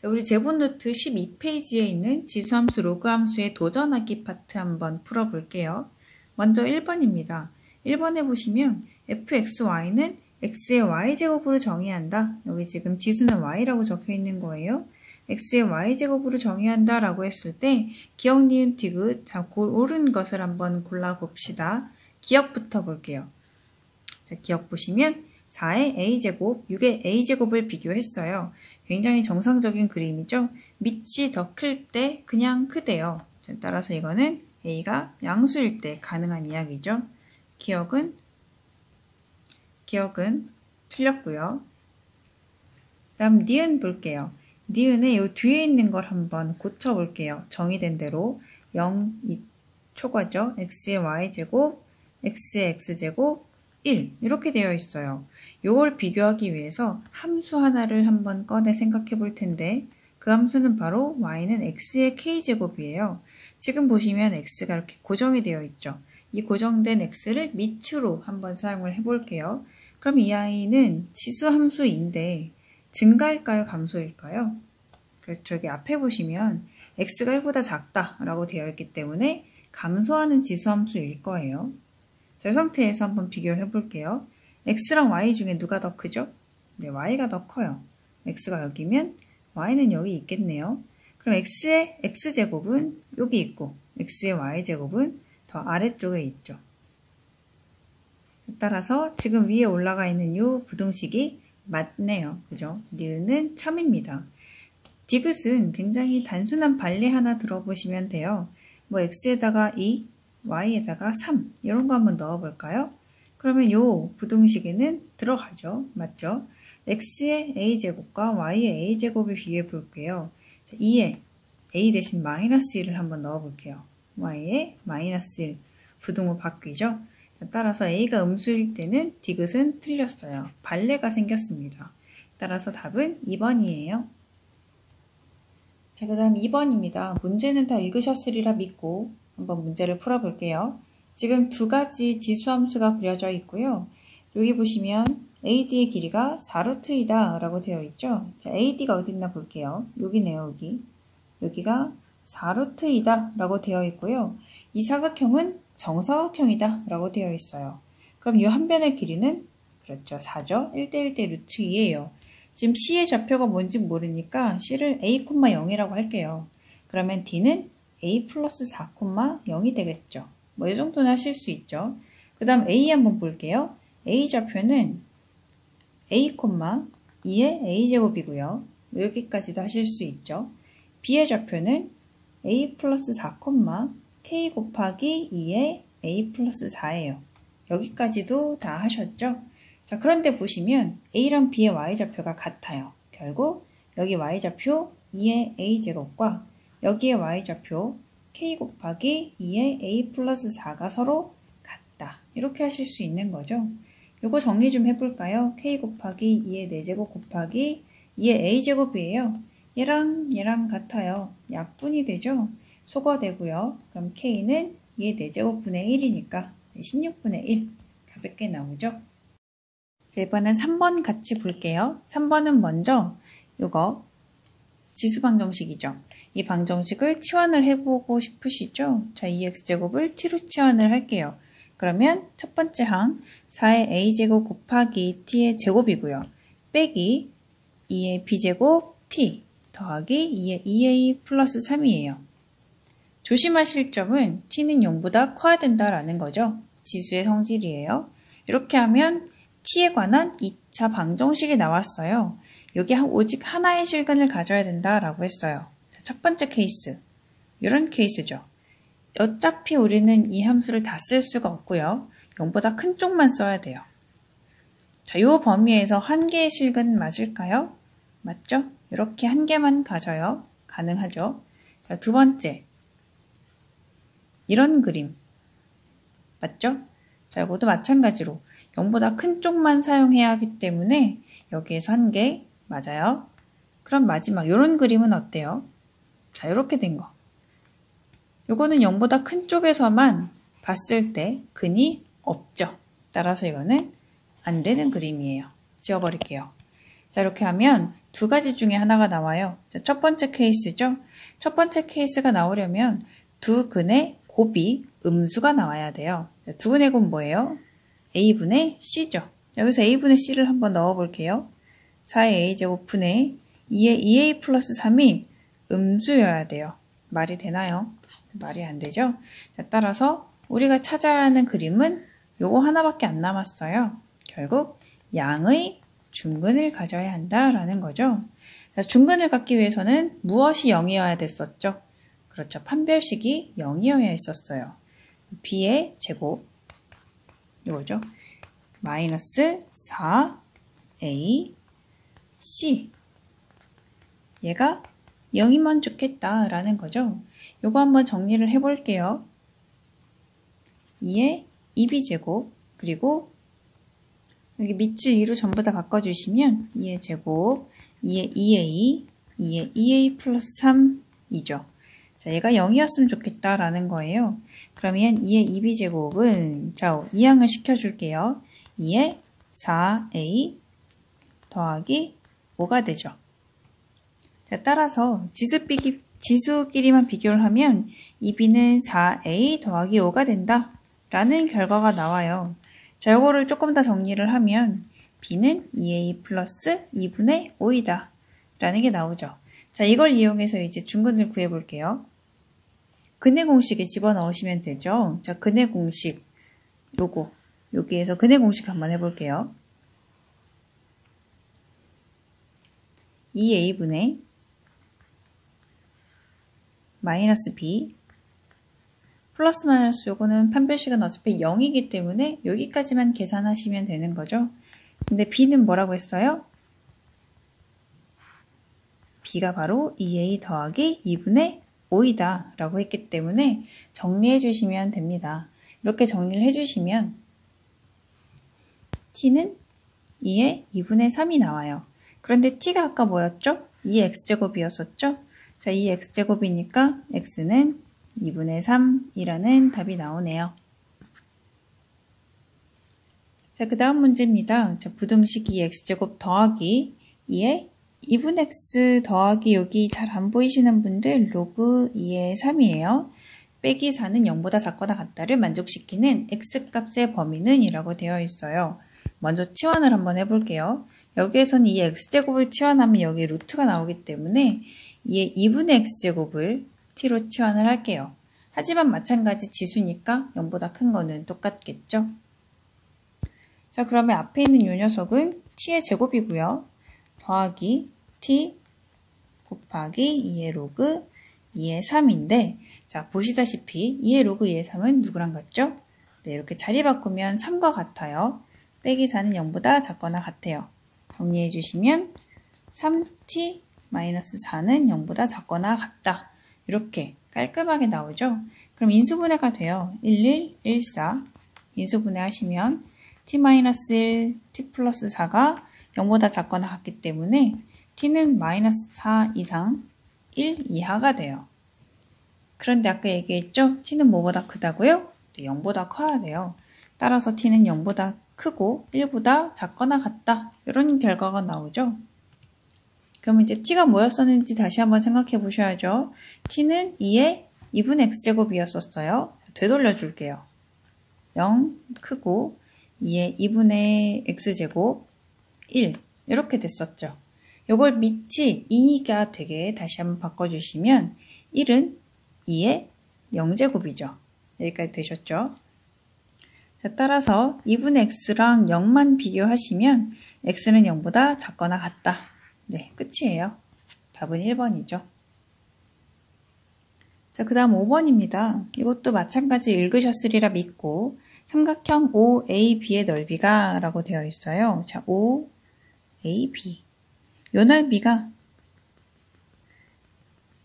자, 우리 제본노트 12페이지에 있는 지수함수 로그함수의 도전하기 파트 한번 풀어볼게요. 먼저 1번입니다. 1번에 보시면 fxy는 x의 y제곱으로 정의한다. 여기 지금 지수는 y라고 적혀 있는 거예요. x의 y제곱으로 정의한다 라고 했을 때 기억, 니은, 디귿, 자, 옳은 것을 한번 골라봅시다. 기억부터 볼게요. 자, 기억 보시면 4의 a제곱, 6의 a제곱을 비교했어요. 굉장히 정상적인 그림이죠. 밑이 더 클 때 그냥 크대요. 자, 따라서 이거는 a가 양수일 때 가능한 이야기죠. 기억은 틀렸고요. 다음 니은 볼게요. 니은에 이 뒤에 있는 걸 한번 고쳐볼게요. 정의된 대로 0, 2 초과죠. x의 y제곱, x의 x제곱, 1 이렇게 되어 있어요. 이걸 비교하기 위해서 함수 하나를 한번 꺼내 생각해 볼 텐데 그 함수는 바로 y는 x의 k제곱이에요. 지금 보시면 x가 이렇게 고정이 되어 있죠. 이 고정된 x를 밑으로 한번 사용을 해볼게요. 그럼 이 아이는 지수함수인데 증가일까요? 감소일까요? 그렇죠. 여기 앞에 보시면 x가 1보다 작다라고 되어 있기 때문에 감소하는 지수함수일 거예요. 자, 이 상태에서 한번 비교를 해볼게요. x랑 y 중에 누가 더 크죠? 네, y가 더 커요. x가 여기면 y는 여기 있겠네요. 그럼 x의 x제곱은 여기 있고 x의 y제곱은 더 아래쪽에 있죠. 따라서 지금 위에 올라가 있는 이 부등식이 맞네요. 그죠? 니은은 참입니다. 디귿은 굉장히 단순한 반례 하나 들어보시면 돼요. 뭐 x에다가 2, y에다가 3 이런 거 한번 넣어볼까요? 그러면 요 부등식에는 들어가죠. 맞죠? x의 a제곱과 y의 a제곱을 비교해 볼게요. 2에 a 대신 마이너스 1을 한번 넣어볼게요. y의 마이너스 1 부등호 바뀌죠? 따라서 a가 음수일 때는 디귿은 틀렸어요. 반례가 생겼습니다. 따라서 답은 2번이에요. 자, 그 다음 2번입니다. 문제는 다 읽으셨으리라 믿고 한번 문제를 풀어볼게요. 지금 두 가지 지수함수가 그려져 있고요. 여기 보시면 AD의 길이가 4루트이다 라고 되어 있죠. 자, AD가 어디 있나 볼게요. 여기네요, 여기. 여기가 4루트이다 라고 되어 있고요. 이 사각형은 정사각형이다 라고 되어 있어요. 그럼 이 한 변의 길이는 그렇죠. 4죠. 1대1대 루트 2예요. 지금 C의 좌표가 뭔지 모르니까 C를 A,0이라고 할게요. 그러면 D는 a 플러스 4,0이 되겠죠. 뭐 이 정도는 하실 수 있죠. 그 다음 a 한번 볼게요. a 좌표는 a, 2의 a제곱이고요. 여기까지도 하실 수 있죠. b의 좌표는 a 플러스 4, k 곱하기 2의 a 플러스 4예요. 여기까지도 다 하셨죠? 자, 그런데 보시면 a랑 b의 y좌표가 같아요. 결국 여기 y좌표 2의 a제곱과 여기에 y좌표 k 곱하기 2의 a 플러스 4가 서로 같다. 이렇게 하실 수 있는 거죠. 요거 정리 좀 해볼까요? k 곱하기 2의 4제곱 곱하기 2의 a제곱이에요. 얘랑 같아요. 약분이 되죠? 소거되고요. 그럼 k는 2의 4제곱분의 1이니까 16분의 1 가볍게 나오죠. 자, 이번엔 3번 같이 볼게요. 3번은 먼저 요거 지수 방정식이죠. 이 방정식을 치환을 해보고 싶으시죠? 자, 2x제곱을 t로 치환을 할게요. 그러면 첫 번째 항 4의 a제곱 곱하기 t의 제곱이고요. 빼기 2의 b제곱 t 더하기 2의 2a 플러스 3이에요. 조심하실 점은 t는 0보다 커야 된다라는 거죠. 지수의 성질이에요. 이렇게 하면 t에 관한 2차 방정식이 나왔어요. 여기 오직 하나의 실근을 가져야 된다라고 했어요. 첫 번째 케이스, 이런 케이스죠. 어차피 우리는 이 함수를 다 쓸 수가 없고요. 0보다 큰 쪽만 써야 돼요. 자, 이 범위에서 한 개의 실근 맞을까요? 맞죠? 이렇게 한 개만 가져요. 가능하죠? 자, 두 번째, 이런 그림 맞죠? 자, 이것도 마찬가지로 0보다 큰 쪽만 사용해야 하기 때문에 여기에서 한 개 맞아요. 그럼 마지막 이런 그림은 어때요? 자, 이렇게 된 거. 요거는 0보다 큰 쪽에서만 봤을 때 근이 없죠. 따라서 이거는 안 되는 그림이에요. 지워버릴게요. 자, 이렇게 하면 두 가지 중에 하나가 나와요. 자, 첫 번째 케이스죠. 첫 번째 케이스가 나오려면 두 근의 곱이 음수가 나와야 돼요. 자, 두 근의 곱 뭐예요? a분의 c죠. 여기서 a분의 c를 한번 넣어볼게요. 4의 a제곱분의 2의 2a 플러스 3이 음수여야 돼요. 말이 되나요? 말이 안 되죠? 자, 따라서 우리가 찾아야 하는 그림은 요거 하나밖에 안 남았어요. 결국 양의 중근을 가져야 한다라는 거죠. 자, 중근을 갖기 위해서는 무엇이 0이어야 됐었죠? 그렇죠. 판별식이 0이어야 했었어요. b의 제곱, 이거죠. 마이너스 4a c. 얘가 0이면 좋겠다라는 거죠. 요거 한번 정리를 해볼게요. 2의 2b제곱, 그리고 여기 밑을 2로 전부 다 바꿔주시면 2의 제곱, 2의 2a, 2의 2a 플러스 3이죠. 자, 얘가 0이었으면 좋겠다라는 거예요. 그러면 2의 2b제곱은, 자, 이항을 시켜줄게요. 2의 4a 더하기 5가 되죠. 자, 따라서 지수끼리만 비교를 하면 2b는 4a 더하기 5가 된다 라는 결과가 나와요. 자, 요거를 조금 더 정리를 하면 b는 2a 플러스 2분의 5이다 라는 게 나오죠. 자, 이걸 이용해서 이제 중근을 구해 볼게요. 근의 공식에 집어넣으시면 되죠. 자, 근의 공식 여기에서 근의 공식 한번 해볼게요. 2a분의 마이너스 b 플러스 마이너스 요거는 판별식은 어차피 0이기 때문에 여기까지만 계산하시면 되는 거죠. 근데 b는 뭐라고 했어요? b가 바로 2a 더하기 2분의 5이다 라고 했기 때문에 정리해 주시면 됩니다. 이렇게 정리를 해주시면 t는 2의 2분의 3이 나와요. 그런데 t가 아까 뭐였죠? 2x제곱이었었죠? 자, 2x제곱이니까 x는 2분의 3이라는 답이 나오네요. 자, 그 다음 문제입니다. 자, 부등식 2x제곱 더하기 2의 2분의 x 더하기 여기 잘 안 보이시는 분들 로그 2의 3이에요. 빼기 4는 0보다 작거나 같다를 만족시키는 x값의 범위는 이라고 되어 있어요. 먼저 치환을 한번 해볼게요. 여기에서는 이 x제곱을 치환하면 여기 루트가 나오기 때문에 이의 2분의 x제곱을 t로 치환을 할게요. 하지만 마찬가지 지수니까 0보다 큰 거는 똑같겠죠? 자, 그러면 앞에 있는 이 녀석은 t의 제곱이고요. 더하기 t 곱하기 2의 로그 2의 3인데 자, 보시다시피 2의 로그 2의 3은 누구랑 같죠? 네, 이렇게 자리 바꾸면 3과 같아요. 빼기 4는 0보다 작거나 같아요. 정리해 주시면 3t 마이너스 4는 0보다 작거나 같다. 이렇게 깔끔하게 나오죠? 그럼 인수분해가 돼요. 11, 14 인수분해 하시면 t-1, t 플러스 4가 0보다 작거나 같기 때문에 t는 마이너스 4 이상 1 이하가 돼요. 그런데 아까 얘기했죠? t는 뭐보다 크다고요? 네, 0보다 커야 돼요. 따라서 t는 0보다 크고 1보다 작거나 같다. 이런 결과가 나오죠. 그럼 이제 t가 뭐였었는지 다시 한번 생각해 보셔야죠. t는 2의 2분의 x제곱이었었어요. 되돌려 줄게요. 0 크고 2의 2분의 x제곱 1 이렇게 됐었죠. 이걸 밑이 2가 되게 다시 한번 바꿔주시면 1은 2의 0제곱이죠. 여기까지 되셨죠? 자, 따라서 2분의 x랑 0만 비교하시면 x는 0보다 작거나 같다. 네, 끝이에요. 답은 1번이죠. 자, 그 다음 5번입니다. 이것도 마찬가지 읽으셨으리라 믿고 삼각형 OAB의 넓이가 라고 되어 있어요. 자, OAB. 요 넓이가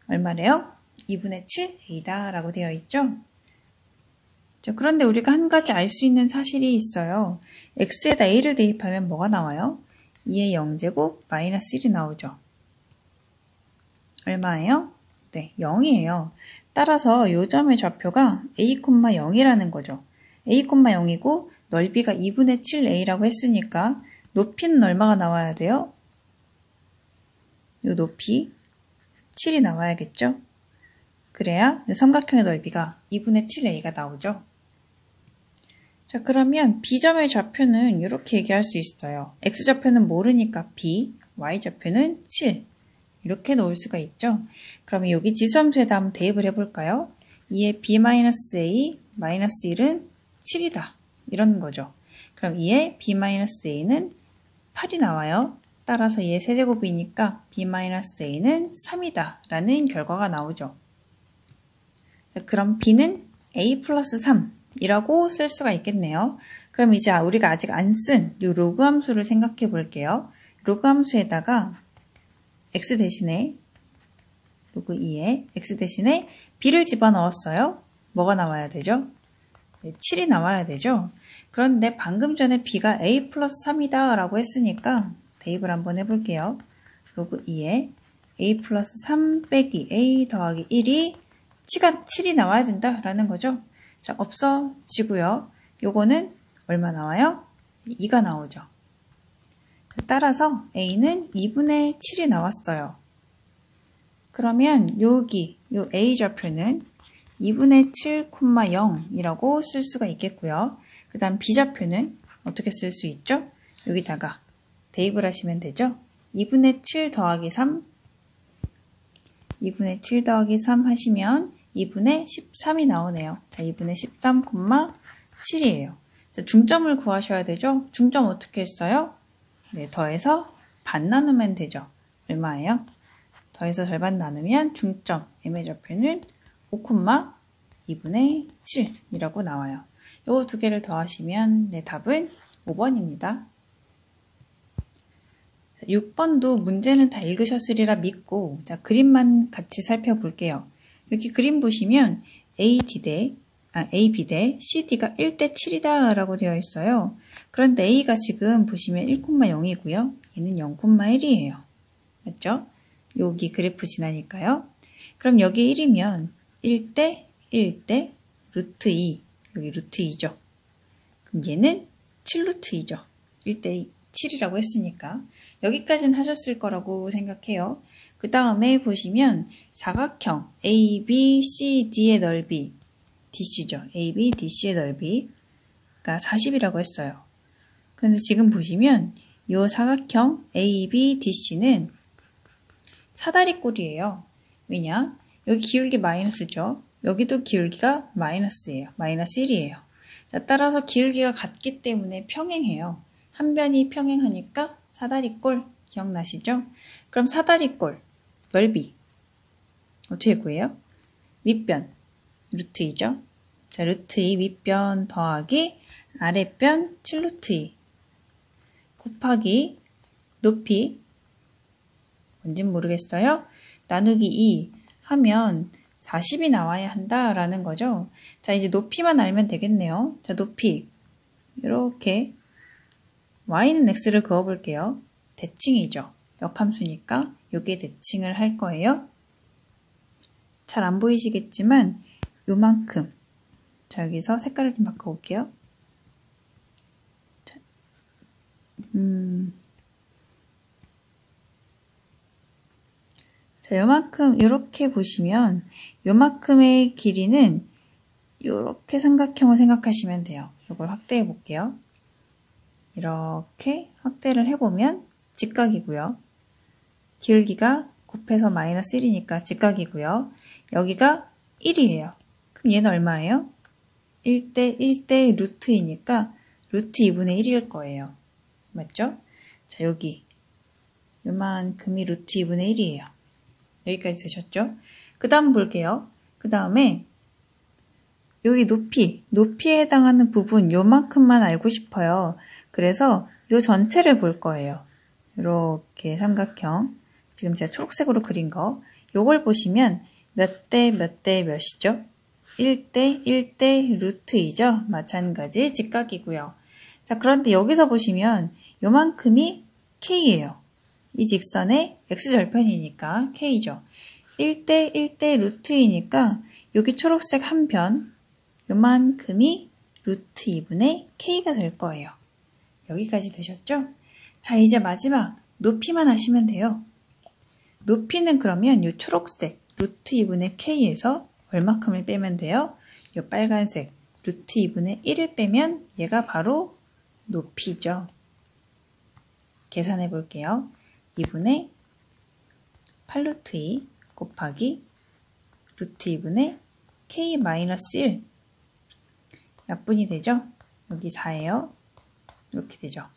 얼마래요? 2분의 7a다 라고 되어 있죠? 자, 그런데 우리가 한 가지 알 수 있는 사실이 있어요. x에다 a를 대입하면 뭐가 나와요? 2의 0제곱 마이너스 1이 나오죠. 얼마예요? 네, 0이에요. 따라서 요 점의 좌표가 a,0이라는 거죠. a,0이고 넓이가 2분의 7a라고 했으니까 높이는 얼마가 나와야 돼요? 요 높이 7이 나와야겠죠? 그래야 삼각형의 넓이가 2분의 7a가 나오죠. 자, 그러면 B점의 좌표는 이렇게 얘기할 수 있어요. X좌표는 모르니까 B, Y좌표는 7. 이렇게 놓을 수가 있죠. 그러면 여기 지수함수에다 한번 대입을 해볼까요? 2의 B-A -1은 7이다. 이런 거죠. 그럼 2의 B-A는 8이 나와요. 따라서 2의 세제곱이니까 B-A는 3이다. 라는 결과가 나오죠. 자, 그럼 B는 A 플러스 3이라고 쓸 수가 있겠네요. 그럼 이제 우리가 아직 안 쓴 이 로그 함수를 생각해 볼게요. 로그 함수에다가 x 대신에 로그 2에 x 대신에 b를 집어넣었어요. 뭐가 나와야 되죠? 네, 7이 나와야 되죠. 그런데 방금 전에 b가 a 플러스 3이다 라고 했으니까 대입을 한번 해볼게요. 로그 2에 a 플러스 3 빼기 a 더하기 1이 7이 나와야 된다라는 거죠. 자, 없어지고요. 요거는 얼마 나와요? 2가 나오죠. 따라서 a는 2분의 7이 나왔어요. 그러면 여기 요 a 좌표는 2분의 7,0이라고 쓸 수가 있겠고요. 그 다음 b 좌표는 어떻게 쓸 수 있죠? 여기다가 대입을 하시면 되죠. 2분의 7 더하기 3 2분의 7 더하기 3 하시면 2분의 13이 나오네요. 자, 2분의 13,7이에요. 자, 중점을 구하셔야 되죠? 중점 어떻게 했어요? 네, 더해서 반 나누면 되죠. 얼마예요? 더해서 절반 나누면 중점 m의 좌표는 5,2분의 7이라고 나와요. 요 두 개를 더하시면 네, 답은 5번입니다. 6번도 문제는 다 읽으셨으리라 믿고 자, 그림만 같이 살펴볼게요. 여기 그림 보시면 AB 대 CD가 1대 7이다 라고 되어 있어요. 그런데 A가 지금 보시면 1,0이고요. 얘는 0,1이에요. 맞죠? 여기 그래프 지나니까요. 그럼 여기 1이면 1대 1대 루트 2. 여기 루트 2죠. 그럼 얘는 7루트 2죠. 1대 7이라고 했으니까. 여기까지는 하셨을 거라고 생각해요. 그 다음에 보시면 사각형 ABCD의 넓이 DC죠. ABDC의 넓이가 40이라고 했어요. 그런데 지금 보시면 이 사각형 ABDC는 사다리꼴이에요. 왜냐? 여기 기울기 마이너스죠. 여기도 기울기가 마이너스예요. 마이너스 1이에요. 자, 따라서 기울기가 같기 때문에 평행해요. 한 변이 평행하니까 사다리꼴 기억나시죠? 그럼 사다리꼴 넓이 어떻게 구해요? 윗변 루트 2죠. 자, 루트 2 윗변 더하기 아랫변 7루트 2 곱하기 높이 뭔진 모르겠어요. 나누기 2 하면 40이 나와야 한다라는 거죠. 자, 이제 높이만 알면 되겠네요. 자, 높이 이렇게 y는 x를 그어볼게요. 대칭이죠. 역함수니까 요게 대칭을 할 거예요. 잘 안 보이시겠지만 요만큼. 자, 여기서 색깔을 좀 바꿔볼게요. 자, 자, 요만큼 이렇게 보시면 요만큼의 길이는 이렇게 삼각형을 생각하시면 돼요. 이걸 확대해 볼게요. 이렇게 확대를 해보면 직각이고요. 기울기가 곱해서 마이너스 1이니까 직각이고요. 여기가 1이에요. 그럼 얘는 얼마예요? 1대 1대 루트이니까 루트 2분의 1일 거예요. 맞죠? 자, 여기 요만큼이 루트 2분의 1이에요. 여기까지 되셨죠? 그 다음 볼게요. 그 다음에 여기 높이에 해당하는 부분 요만큼만 알고 싶어요. 그래서 요 전체를 볼 거예요. 이렇게 삼각형 지금 제가 초록색으로 그린 거 요걸 보시면 몇 대 몇 대 몇이죠? 1대 1대 루트 2죠? 마찬가지 직각이고요. 자, 그런데 여기서 보시면 요만큼이 K예요. 이 직선의 X절편이니까 K죠. 1대 1대 루트 2니까 여기 초록색 한 편 요만큼이 루트 2분의 K가 될 거예요. 여기까지 되셨죠? 자, 이제 마지막 높이만 하시면 돼요. 높이는 그러면 이 초록색 루트 2분의 k에서 얼마큼을 빼면 돼요? 이 빨간색 루트 2분의 1을 빼면 얘가 바로 높이죠. 계산해 볼게요. 2분의 8루트 2 곱하기 루트 2분의 k 마이너스 1 약분이 되죠? 여기 4예요. 이렇게 되죠.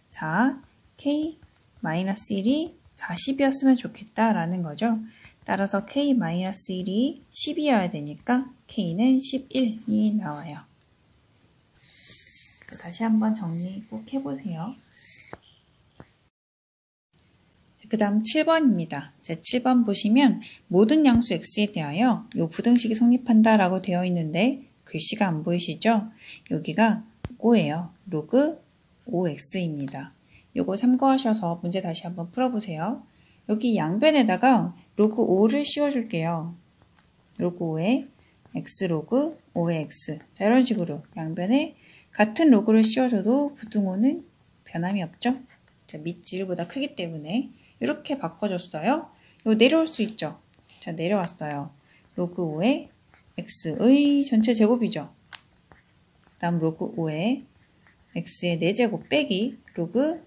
4 k 마이너스 1이 40이었으면 좋겠다라는 거죠. 따라서 k 마이너스 1이 10이어야 되니까 k는 11이 나와요. 다시 한번 정리 꼭 해보세요. 그 다음 7번입니다. 자, 7번 보시면 모든 양수 x에 대하여 이 부등식이 성립한다 라고 되어 있는데 글씨가 안 보이시죠? 여기가 5예요. 로그 5x입니다. 요거 참고하셔서 문제 다시 한번 풀어보세요. 여기 양변에다가 로그 5를 씌워줄게요. 로그 5에 x 로그 5의 x. 자, 이런 식으로 양변에 같은 로그를 씌워줘도 부등호는 변함이 없죠? 자, 밑 1보다 크기 때문에 이렇게 바꿔줬어요. 이거 내려올 수 있죠? 자, 내려왔어요. 로그 5의 x의 전체 제곱이죠. 다음 로그 5의 x의 4제곱 빼기 로그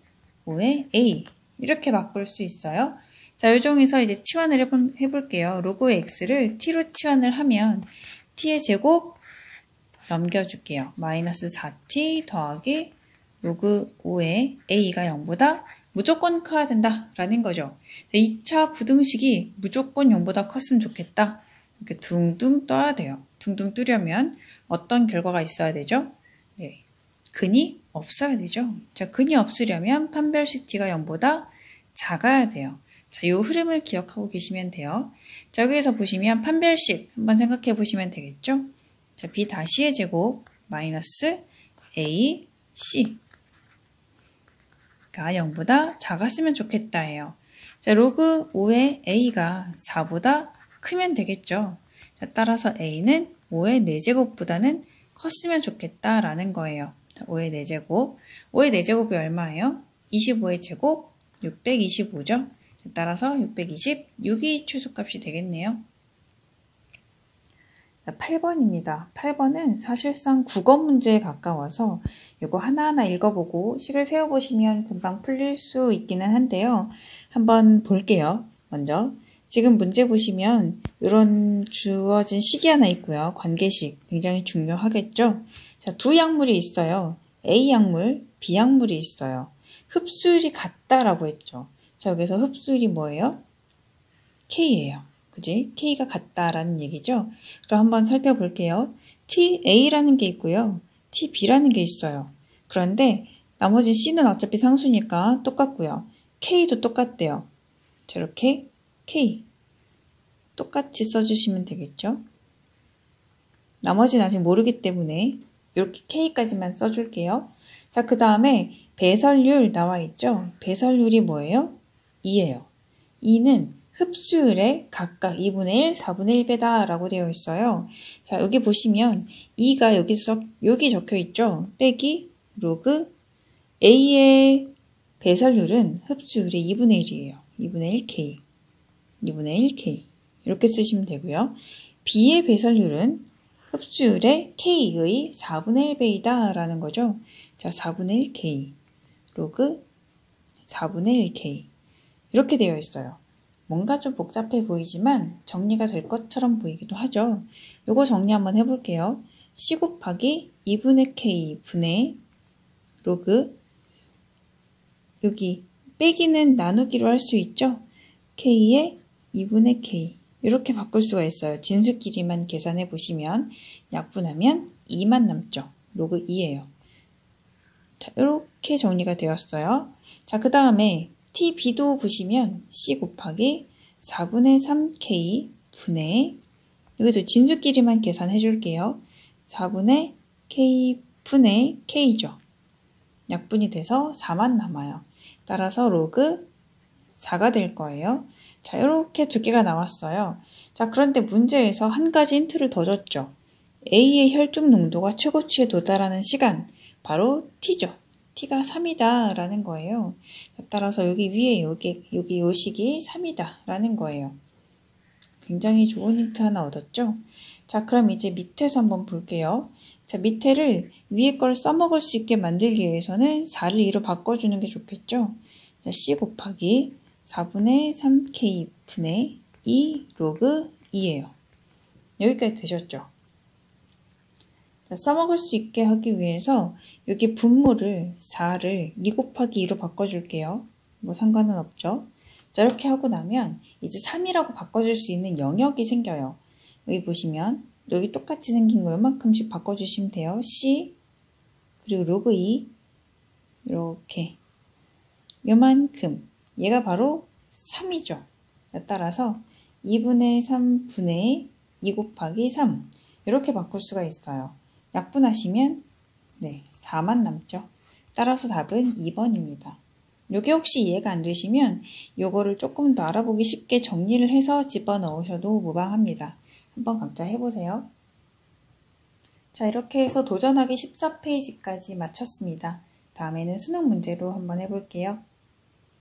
5의 a. 이렇게 바꿀 수 있어요. 자, 이 중에서 이제 치환을 해볼게요. 로그의 x를 t로 치환을 하면 t의 제곱 넘겨줄게요. 마이너스 4t 더하기 로그 5의 a가 0보다 무조건 커야 된다 라는 거죠. 2차 부등식이 무조건 0보다 컸으면 좋겠다. 이렇게 둥둥 떠야 돼요. 둥둥 뜨려면 어떤 결과가 있어야 되죠? 네, 근이 없어야 되죠. 자, 근이 없으려면 판별식 t가 0보다 작아야 돼요. 자, 이 흐름을 기억하고 계시면 돼요. 자, 여기에서 보시면 판별식 한번 생각해 보시면 되겠죠? 자, b 다시의 제곱 마이너스 a c 가 0보다 작았으면 좋겠다예요. 자, 로그 5의 a가 4보다 크면 되겠죠. 자, 따라서 a는 5의 4제곱보다는 컸으면 좋겠다라는 거예요. 자, 5의 4제곱. 5의 4제곱이 얼마예요? 25의 제곱 625죠. 따라서 626이 최소값이 되겠네요. 8번입니다. 8번은 사실상 국어 문제에 가까워서 이거 하나하나 읽어보고 식을 세워보시면 금방 풀릴 수 있기는 한데요. 한번 볼게요. 먼저 지금 문제 보시면 이런 주어진 식이 하나 있고요. 관계식 굉장히 중요하겠죠. 자, 두 약물이 있어요. A 약물, B 약물이 있어요. 흡수율이 같다라고 했죠. 자, 여기서 흡수율이 뭐예요? K예요. 그지? K가 같다라는 얘기죠. 그럼 한번 살펴볼게요. TA라는 게 있고요. TB라는 게 있어요. 그런데 나머지 C는 어차피 상수니까 똑같고요. K도 똑같대요. 자, 이렇게 K 똑같이 써주시면 되겠죠. 나머지는 아직 모르기 때문에 이렇게 K까지만 써줄게요. 자, 그 다음에 배설률 나와 있죠. 배설률이 뭐예요? 2예요. 2는 흡수율의 각각 2분의 1, 4분의 1배다 라고 되어 있어요. 자, 여기 보시면 2가 여기 적혀 있죠. 빼기 로그 A의 배설률은 흡수율의 2분의 1이에요. 2분의 1K. 2분의 1K. 이렇게 쓰시면 되고요. B의 배설률은 흡수율의 K의 4분의 1배이다 라는 거죠. 자, 4분의 1K. 로그 4분의 1K. 이렇게 되어 있어요. 뭔가 좀 복잡해 보이지만 정리가 될 것처럼 보이기도 하죠. 요거 정리 한번 해볼게요. C 곱하기 2분의 K 분의 로그 여기 빼기는 나누기로 할 수 있죠. K의 2분의 K 이렇게 바꿀 수가 있어요. 진수끼리만 계산해 보시면 약분하면 2만 남죠. 로그 2예요. 자, 이렇게 정리가 되었어요. 자, 그 다음에 TB도 보시면 C 곱하기 4분의 3K 분의 여기도 진수끼리만 계산해 줄게요. 4분의 K 분의 K죠. 약분이 돼서 4만 남아요. 따라서 로그 4가 될 거예요. 자, 이렇게 두 개가 나왔어요. 자, 그런데 문제에서 한 가지 힌트를 더 줬죠. A의 혈중 농도가 최고치에 도달하는 시간, 바로 T죠. t가 3이다 라는 거예요. 따라서 여기 위에 여기 요식이 3이다 라는 거예요. 굉장히 좋은 힌트 하나 얻었죠? 자, 그럼 이제 밑에서 한번 볼게요. 자, 밑에를 위에 걸 써먹을 수 있게 만들기 위해서는 4를 2로 바꿔주는 게 좋겠죠? 자, c 곱하기 4분의 3k 분의 2 로그 2예요. 여기까지 되셨죠? 자, 써먹을 수 있게 하기 위해서 여기 분모를 4를 2 곱하기 2로 바꿔줄게요. 뭐 상관은 없죠? 자, 이렇게 하고 나면 이제 3이라고 바꿔줄 수 있는 영역이 생겨요. 여기 보시면 여기 똑같이 생긴 거 요만큼씩 바꿔주시면 돼요. c 그리고 로그 2 이렇게 요만큼 얘가 바로 3이죠. 자, 따라서 2분의 3분의 2 곱하기 3 이렇게 바꿀 수가 있어요. 약분하시면 4만 남죠. 따라서 답은 2번입니다. 요게 혹시 이해가 안 되시면 요거를 조금 더 알아보기 쉽게 정리를 해서 집어넣으셔도 무방합니다. 한번 각자 해보세요. 자, 이렇게 해서 도전하기 14페이지까지 마쳤습니다. 다음에는 수능 문제로 한번 해볼게요.